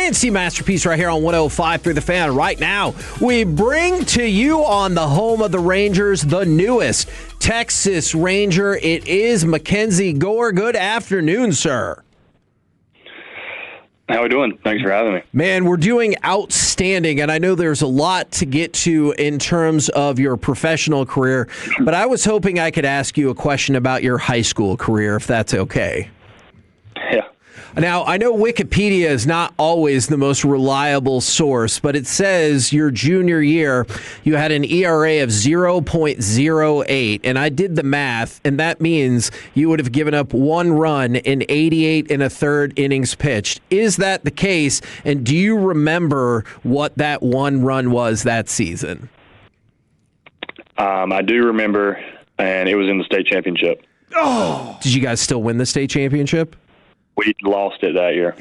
K&C Masterpiece right here on 105 through the Fan. Right now, we bring to you on the home of the Rangers, the newest Texas Ranger. It is MacKenzie Gore. Good afternoon, sir. How are we doing? Thanks for having me. Man, we're doing outstanding, and I know there's a lot to get to in terms of your professional career, but I was hoping I could ask you a question about your high school career, if that's okay. Yeah. Now, I know Wikipedia is not always the most reliable source, but it says your junior year, you had an ERA of 0.08, and I did the math, and that means you would have given up one run in 88 and a third innings pitched. Is that the case, and do you remember what that one run was that season? I do remember, and it was in the state championship. Oh! Did you guys still win the state championship? We lost it that year.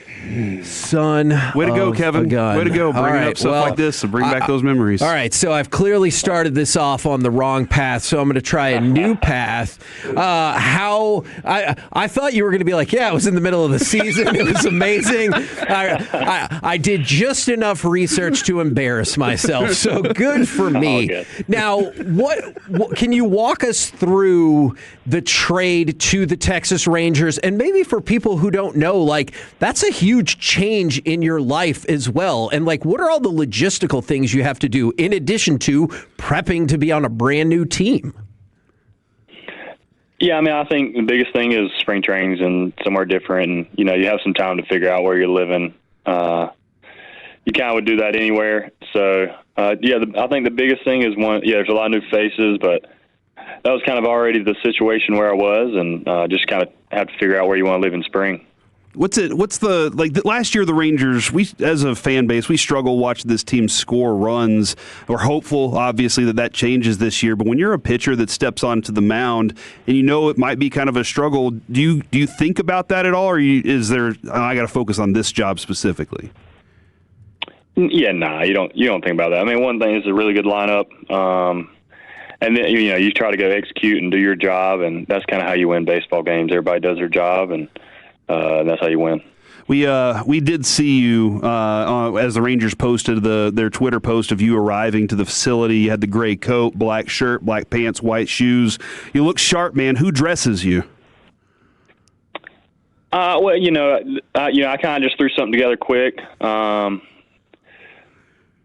Son, way to go, Kevin. Way to go. Bringing up stuff like this to bring back those memories. All right, so I've clearly started this off on the wrong path, so I'm going to try a new path. I thought you were going to be like, yeah, it was in the middle of the season. It was amazing. I did just enough research to embarrass myself, so good for me. Good. Now, what can you walk us through the trade to the Texas Rangers, and maybe for people who don't know, like, that's a huge change in your life as well. And, like, what are all the logistical things you have to do in addition to prepping to be on a brand new team? Yeah, I mean, I think the biggest thing is spring trainings and somewhere different. And, you know, you have some time to figure out where you're living. You kind of would do that anywhere. So, I think the biggest thing is there's a lot of new faces, but that was kind of already the situation where I was, and just kind of had to figure out where you want to live in spring. Last year, the Rangers, we, as a fan base, we struggle watching this team score runs. We're hopeful, obviously, that changes this year. But when you're a pitcher that steps onto the mound and you know it might be kind of a struggle, do you think about that at all, or is there, I got to focus on this job specifically? Yeah, you don't think about that. I mean, one thing is a really good lineup. And then, you know, you try to go execute and do your job, and that's kind of how you win baseball games. Everybody does their job, and that's how you win. We did see you as the Rangers posted their Twitter post of you arriving to the facility. You had the gray coat, black shirt, black pants, white shoes. You look sharp, man. Who dresses you? I kind of just threw something together quick, and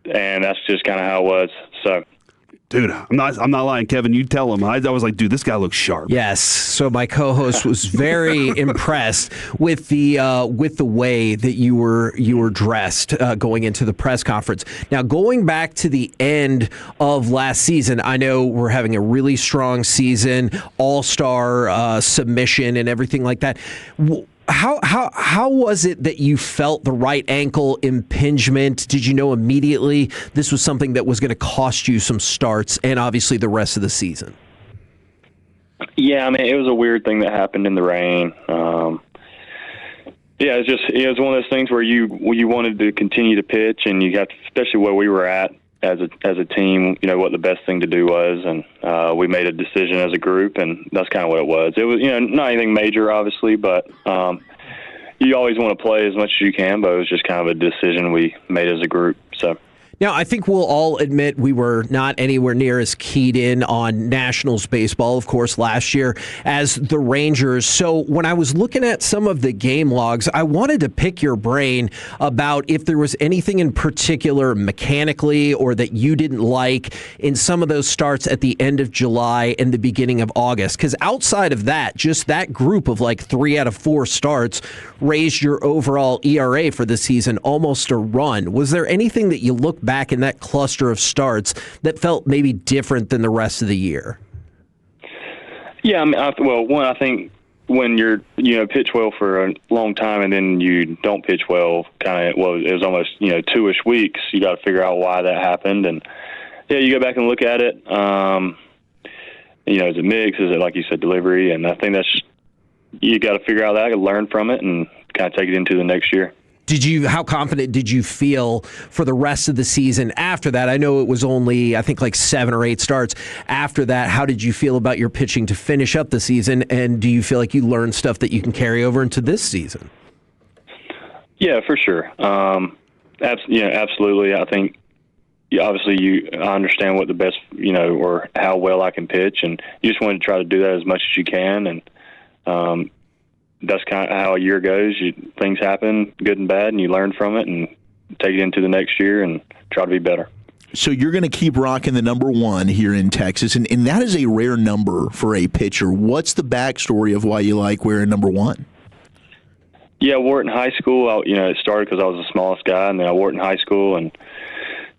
that's just kind of how it was. So. Dude, I'm not lying, Kevin. You tell him. I was like, dude, this guy looks sharp. Yes. So my co-host was very impressed with the way that you were dressed going into the press conference. Now, going back to the end of last season, I know we're having a really strong season, all-star submission and everything like that. How was it that you felt the right ankle impingement? Did you know immediately this was something that was going to cost you some starts and obviously the rest of the season? Yeah, I mean, it was a weird thing that happened in the rain. It was one of those things where you wanted to continue to pitch, and you got, especially where we were at as a team, you know, what the best thing to do was, and we made a decision as a group, and that's kind of what it was. It was, you know, not anything major, obviously, but you always want to play as much as you can, but it was just kind of a decision we made as a group. So. Now, I think we'll all admit we were not anywhere near as keyed in on Nationals baseball, of course, last year as the Rangers. So when I was looking at some of the game logs, I wanted to pick your brain about if there was anything in particular mechanically or that you didn't like in some of those starts at the end of July and the beginning of August. Because outside of that, just that group of like 3 out of 4 starts raised your overall ERA for the season almost a run. Was there anything that you look back in that cluster of starts that felt maybe different than the rest of the year? Yeah, I mean, I think when you're, you know, pitch well for a long time and then you don't pitch well, it was almost, you know, 2-ish weeks. You got to figure out why that happened, and yeah, you go back and look at it. You know, is it mix? Is it, like you said, delivery? And I think you got to figure out that, learn from it, and kind of take it into the next year. How confident did you feel for the rest of the season after that? I know it was only, I think, like 7 or 8 starts after that. How did you feel about your pitching to finish up the season? And do you feel like you learned stuff that you can carry over into this season? Yeah, for sure. Absolutely. I think obviously I understand what the best, or how well I can pitch, and you just want to try to do that as much as you can. And that's kind of how a year goes. Things happen, good and bad, and you learn from it and take it into the next year and try to be better. So you're going to keep rocking the number 1 here in Texas, and that is a rare number for a pitcher. What's the backstory of why you like wearing number 1? Yeah, I wore it in high school. It started because I was the smallest guy, and then I wore it in high school. And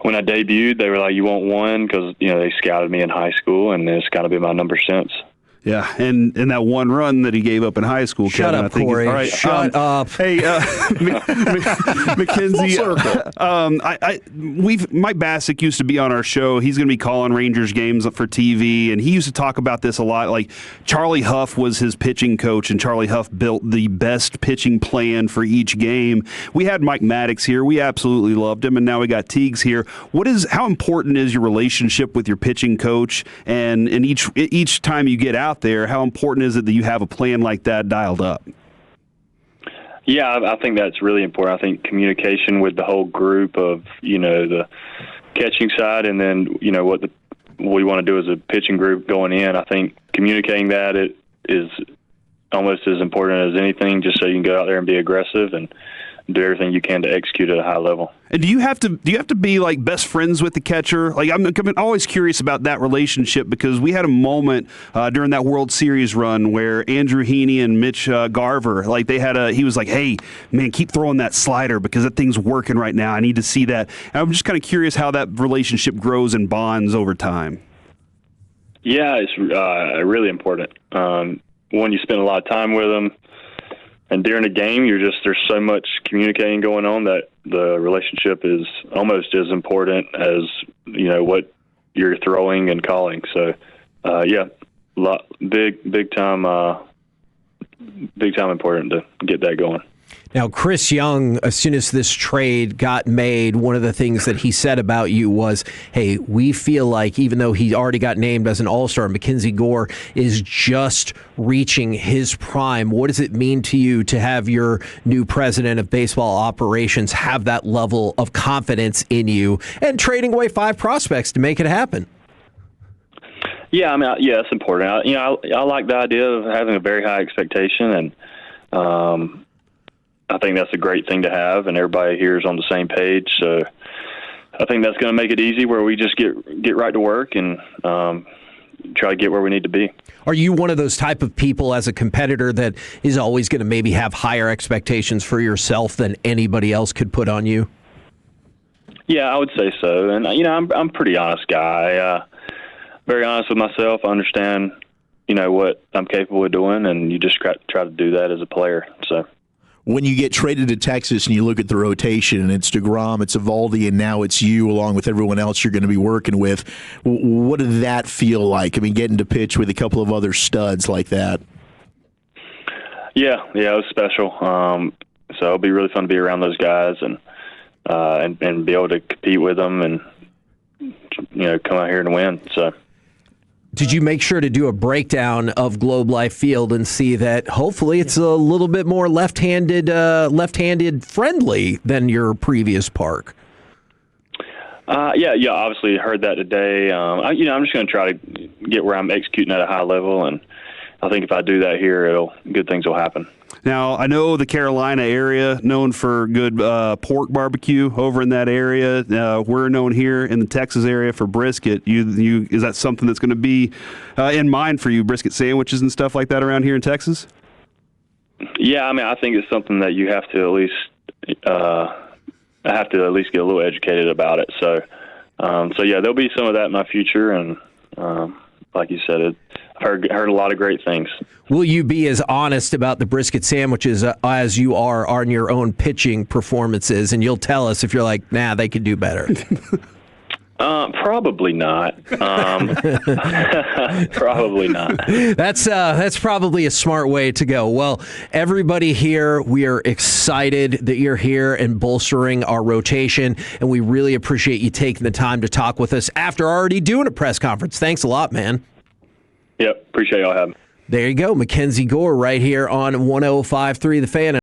when I debuted, they were like, "You want 1?" Because they scouted me in high school, and it's got to be my number since. Yeah, and that one run that he gave up in high school, Shut Kevin, up, I think Corey. all right. Shut up. Hey, MacKenzie, Mike Bassick used to be on our show. He's going to be calling Rangers games for TV, and he used to talk about this a lot. Like, Charlie Huff was his pitching coach, and Charlie Huff built the best pitching plan for each game. We had Mike Maddox here. We absolutely loved him, and now we got Teagues here. How important is your relationship with your pitching coach? And each time you get out there, how important is it that you have a plan like that dialed up? Yeah, I think that's really important. I think communication with the whole group of, the catching side, and then, what we want to do as a pitching group going in. I think communicating that it is almost as important as anything, just so you can go out there and be aggressive and do everything you can to execute at a high level. And do you have to be like best friends with the catcher? Like, I'm always curious about that relationship, because we had a moment during that World Series run where Andrew Heaney and Mitch Garver, like he was like, "Hey man, keep throwing that slider because that thing's working right now. I need to see that." And I'm just kind of curious how that relationship grows and bonds over time. Yeah, it's really important. One, you spend a lot of time with them. And during a game, there's so much communicating going on that the relationship is almost as important as, what you're throwing and calling. So, big time important to get that going. Now, Chris Young, as soon as this trade got made, one of the things that he said about you was, hey, we feel like even though he already got named as an all-star, MacKenzie Gore is just reaching his prime. What does it mean to you to have your new president of baseball operations have that level of confidence in you and trading away 5 prospects to make it happen? Yeah, it's important. I like the idea of having a very high expectation, and I think that's a great thing to have, and everybody here is on the same page. So I think that's going to make it easy, where we just get right to work and try to get where we need to be. Are you one of those type of people as a competitor that is always going to maybe have higher expectations for yourself than anybody else could put on you? Yeah, I would say so. And, I'm a pretty honest guy. Very honest with myself. I understand, what I'm capable of doing, and you just try to do that as a player. So. When you get traded to Texas and you look at the rotation, and it's DeGrom, it's Eovaldi, and now it's you along with everyone else you're going to be working with, what did that feel like? I mean, getting to pitch with a couple of other studs like that. Yeah, it was special. So it'll be really fun to be around those guys and be able to compete with them and come out here and win. So. Did you make sure to do a breakdown of Globe Life Field and see that hopefully it's a little bit more left-handed friendly than your previous park? Yeah. Obviously heard that today. I'm just going to try to get where I'm executing at a high level, and I think if I do that here, good things will happen. Now, I know the Carolina area, known for good pork barbecue over in that area. We're known here in the Texas area for brisket. Is that something that's going to be in mind for you, brisket sandwiches and stuff like that around here in Texas? Yeah, I think it's something that you have to at least get a little educated about it. So yeah, there'll be some of that in my future, and like you said, I've heard a lot of great things. Will you be as honest about the brisket sandwiches as you are on your own pitching performances, and you'll tell us if you're like, nah, they could do better? Probably not. Probably not. That's probably a smart way to go. Well, everybody here, we are excited that you're here and bolstering our rotation, and we really appreciate you taking the time to talk with us after already doing a press conference. Thanks a lot, man. Yep, appreciate y'all having me. There you go, MacKenzie Gore right here on 105.3 The Fan.